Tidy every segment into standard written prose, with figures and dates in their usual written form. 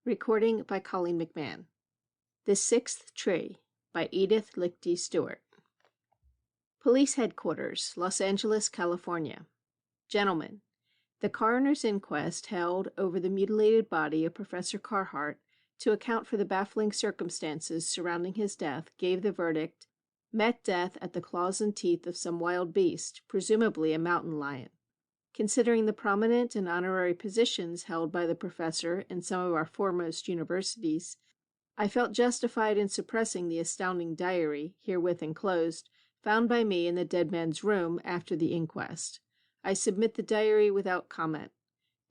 Recording by Colleen McMahon. The Sixth Tree by Edith Lichty Stewart. Police Headquarters, Los Angeles, California. Gentlemen, the coroner's inquest held over the mutilated body of Professor Carhart to account for the baffling circumstances surrounding his death gave the verdict, met death at the claws and teeth of some wild beast, presumably a mountain lion. Considering the prominent and honorary positions held by the professor in some of our foremost universities, I felt justified in suppressing the astounding diary, herewith enclosed, found by me in the dead man's room after the inquest. I submit the diary without comment.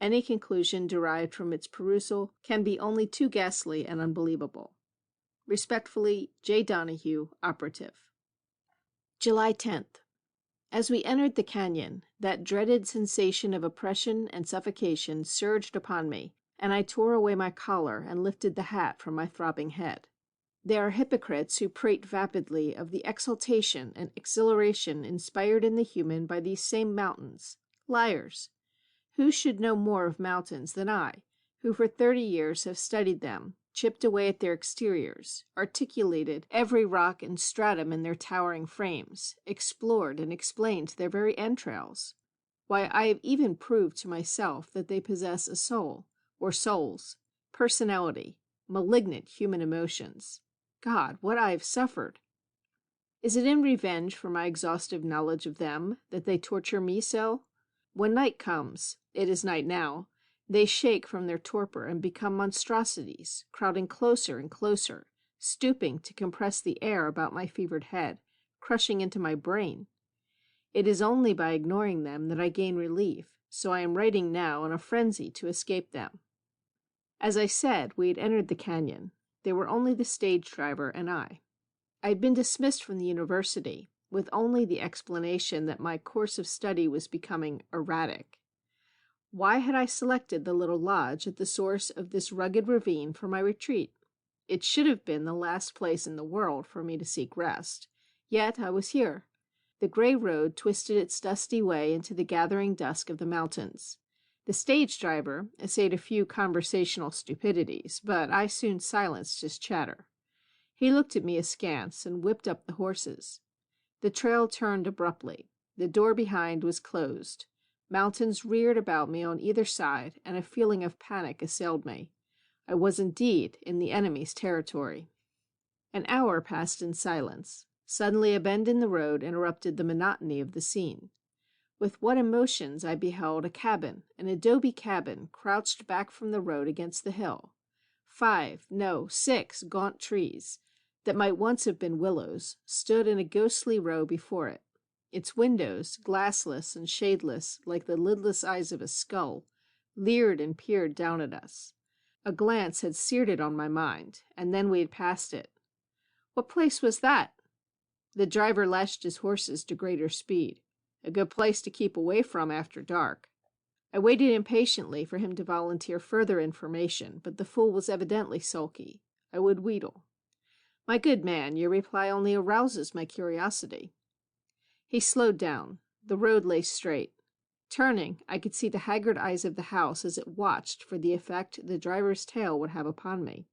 Any conclusion derived from its perusal can be only too ghastly and unbelievable. Respectfully, J. Donahue, Operative. July 10th. As we entered the canyon, that dreaded sensation of oppression and suffocation surged upon me, and I tore away my collar and lifted the hat from my throbbing head. There are hypocrites who prate vapidly of the exultation and exhilaration inspired in the human by these same mountains. Liars! Who should know more of mountains than I, who for 30 years have studied them, chipped away at their exteriors, articulated every rock and stratum in their towering frames, explored and explained their very entrails? Why, I have even proved to myself that they possess a soul, or souls, personality, malignant human emotions. God, what I have suffered! Is it in revenge for my exhaustive knowledge of them that they torture me so? When night comes, it is night now, they shake from their torpor and become monstrosities, crowding closer and closer, stooping to compress the air about my fevered head, crushing into my brain. It is only by ignoring them that I gain relief, so I am writing now in a frenzy to escape them. As I said, we had entered the canyon. They were only the stage driver and I. I had been dismissed from the university, with only the explanation that my course of study was becoming erratic. Why had I selected the little lodge at the source of this rugged ravine for my retreat? It should have been the last place in the world for me to seek rest. Yet I was here. The gray road twisted its dusty way into the gathering dusk of the mountains. The stage driver essayed a few conversational stupidities, but I soon silenced his chatter. He looked at me askance and whipped up the horses. The trail turned abruptly. The door behind was closed. Mountains reared about me on either side, and a feeling of panic assailed me. I was indeed in the enemy's territory. An hour passed in silence. Suddenly a bend in the road interrupted the monotony of the scene. With what emotions I beheld a cabin, an adobe cabin, crouched back from the road against the hill. 6 gaunt trees, that might once have been willows, stood in a ghostly row before it. Its windows, glassless and shadeless like the lidless eyes of a skull, leered and peered down at us. A glance had seared it on my mind, and then we had passed it. What place was that? The driver lashed his horses to greater speed. A good place to keep away from after dark. I waited impatiently for him to volunteer further information, but the fool was evidently sulky. I would wheedle. My good man, your reply only arouses my curiosity. He slowed down. The road lay straight. Turning, I could see the haggard eyes of the house as it watched for the effect the driver's tale would have upon me.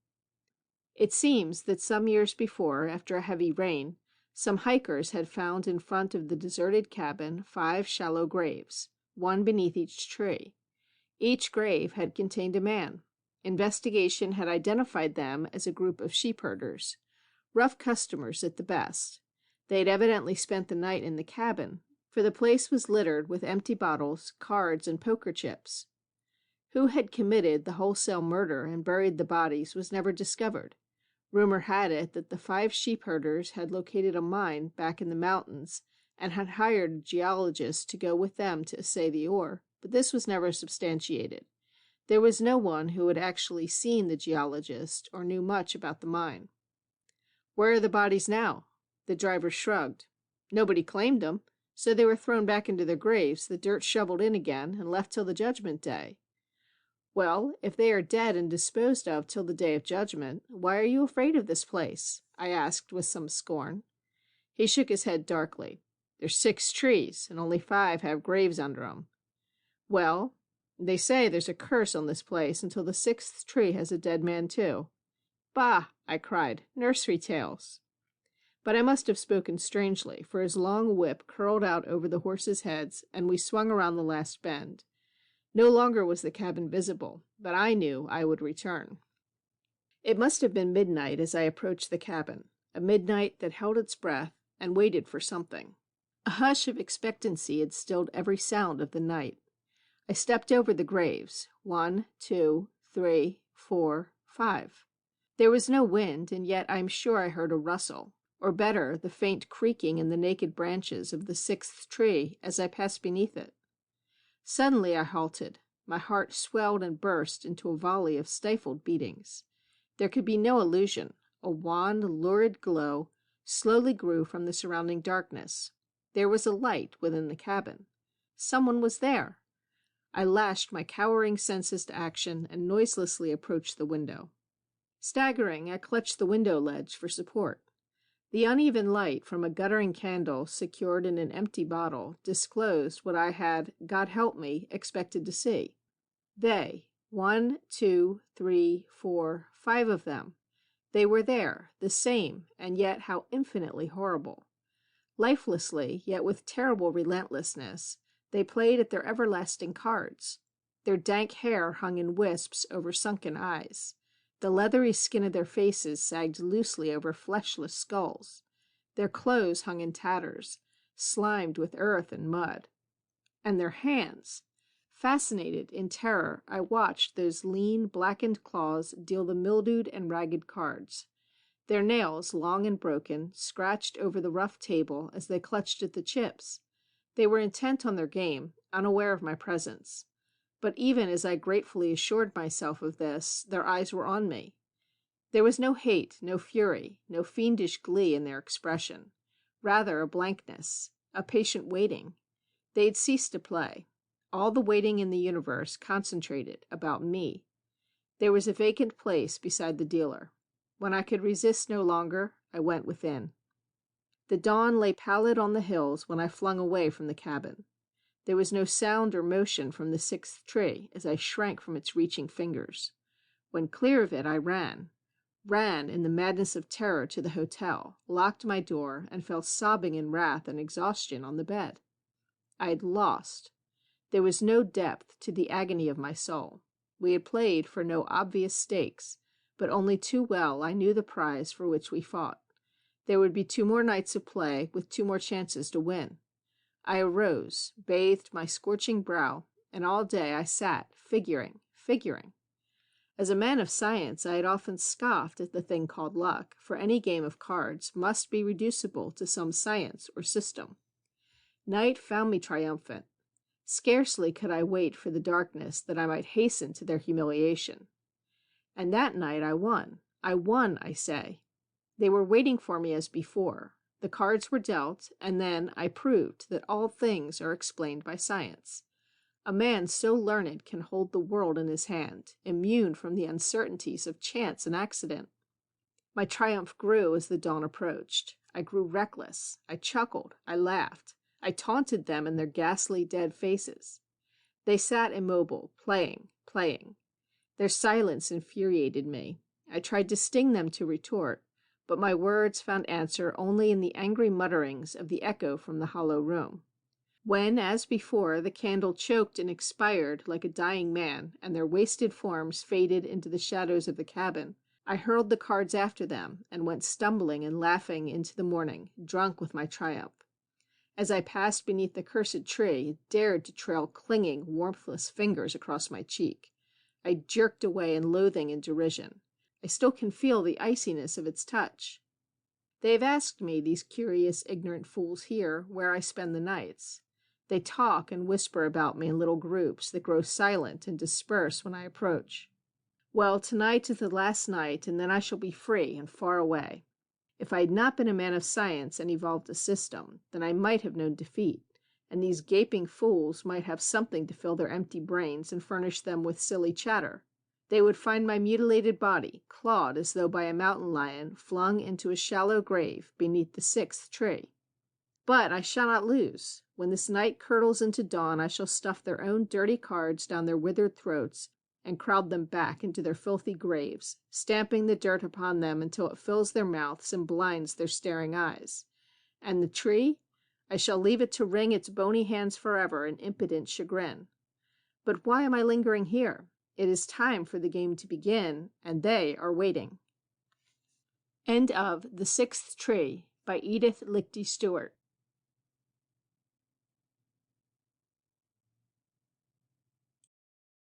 It seems that some years before, after a heavy rain, some hikers had found in front of the deserted cabin 5 shallow graves, one beneath each tree. Each grave had contained a man. Investigation had identified them as a group of sheep herders, rough customers at the best. They had evidently spent the night in the cabin, for the place was littered with empty bottles, cards, and poker chips. Who had committed the wholesale murder and buried the bodies was never discovered. Rumor had it that the 5 sheep herders had located a mine back in the mountains and had hired a geologist to go with them to assay the ore, but this was never substantiated. There was no one who had actually seen the geologist or knew much about the mine. Where are the bodies now? The driver shrugged. Nobody claimed them, so they were thrown back into their graves, the dirt shoveled in again, and left till the judgment day. Well, if they are dead and disposed of till the day of judgment, why are you afraid of this place? I asked with some scorn. He shook his head darkly. There's 6 trees, and only 5 have graves under 'em. Well, They say there's a curse on this place until the sixth tree has a dead man too. Bah, I cried, nursery tales. But I must have spoken strangely, for his long whip curled out over the horses' heads, and we swung around the last bend. No longer was the cabin visible, but I knew I would return. It must have been midnight as I approached the cabin, a midnight that held its breath and waited for something. A hush of expectancy had stilled every sound of the night. I stepped over the graves, 1, 2, 3, 4, 5. There was no wind, and yet I am sure I heard a rustle, or better, the faint creaking in the naked branches of the sixth tree as I passed beneath it. Suddenly I halted. My heart swelled and burst into a volley of stifled beatings. There could be no illusion. A wan, lurid glow slowly grew from the surrounding darkness. There was a light within the cabin. Someone was there. I lashed my cowering senses to action and noiselessly approached the window. Staggering, I clutched the window ledge for support. The uneven light from a guttering candle secured in an empty bottle disclosed what I had, God help me, expected to see. They, 1, 2, 3, 4, 5 of them. They were there, the same, and yet how infinitely horrible. Lifelessly, yet with terrible relentlessness, they played at their everlasting cards. Their dank hair hung in wisps over sunken eyes. The leathery skin of their faces sagged loosely over fleshless skulls. Their clothes hung in tatters, slimed with earth and mud. And their hands! Fascinated, in terror, I watched those lean, blackened claws deal the mildewed and ragged cards. Their nails, long and broken, scratched over the rough table as they clutched at the chips. They were intent on their game, unaware of my presence. But even as I gratefully assured myself of this, their eyes were on me. There was no hate, no fury, no fiendish glee in their expression. Rather a blankness, a patient waiting. They had ceased to play. All the waiting in the universe concentrated about me. There was a vacant place beside the dealer. When I could resist no longer, I went within. The dawn lay pallid on the hills when I flung away from the cabin. There was no sound or motion from the sixth tree as I shrank from its reaching fingers. When clear of it, I ran in the madness of terror to the hotel, locked my door, and fell sobbing in wrath and exhaustion on the bed. I had lost. There was no depth to the agony of my soul. We had played for no obvious stakes, but only too well I knew the prize for which we fought. There would be 2 more nights of play, with 2 more chances to win. I arose, bathed my scorching brow, and all day I sat, figuring. As a man of science, I had often scoffed at the thing called luck, for any game of cards must be reducible to some science or system. Night found me triumphant. Scarcely could I wait for the darkness that I might hasten to their humiliation. And that night I won. I won, I say. They were waiting for me as before. The cards were dealt, and then I proved that all things are explained by science. A man so learned can hold the world in his hand, immune from the uncertainties of chance and accident. My triumph grew as the dawn approached. I grew reckless. I chuckled. I laughed. I taunted them in their ghastly dead faces. They sat immobile, playing. Their silence infuriated me. I tried to sting them to retort, but my words found answer only in the angry mutterings of the echo from the hollow room. When, as before, the candle choked and expired like a dying man, and their wasted forms faded into the shadows of the cabin, I hurled the cards after them and went stumbling and laughing into the morning, drunk with my triumph. As I passed beneath the cursed tree, it dared to trail clinging, warmthless fingers across my cheek. I jerked away in loathing and derision. I still can feel the iciness of its touch. They have asked me, these curious, ignorant fools here, where I spend the nights. They talk and whisper about me in little groups that grow silent and disperse when I approach. Well, tonight is the last night, and then I shall be free and far away. If I had not been a man of science and evolved a system, then I might have known defeat, and these gaping fools might have something to fill their empty brains and furnish them with silly chatter. They would find my mutilated body, clawed as though by a mountain lion, flung into a shallow grave beneath the sixth tree. But I shall not lose. When this night curdles into dawn, I shall stuff their own dirty cards down their withered throats and crowd them back into their filthy graves, stamping the dirt upon them until it fills their mouths and blinds their staring eyes. And the tree? I shall leave it to wring its bony hands forever in impotent chagrin. But why am I lingering here? It is time for the game to begin, and they are waiting. End of The Sixth Tree by Edith Lichty Stewart.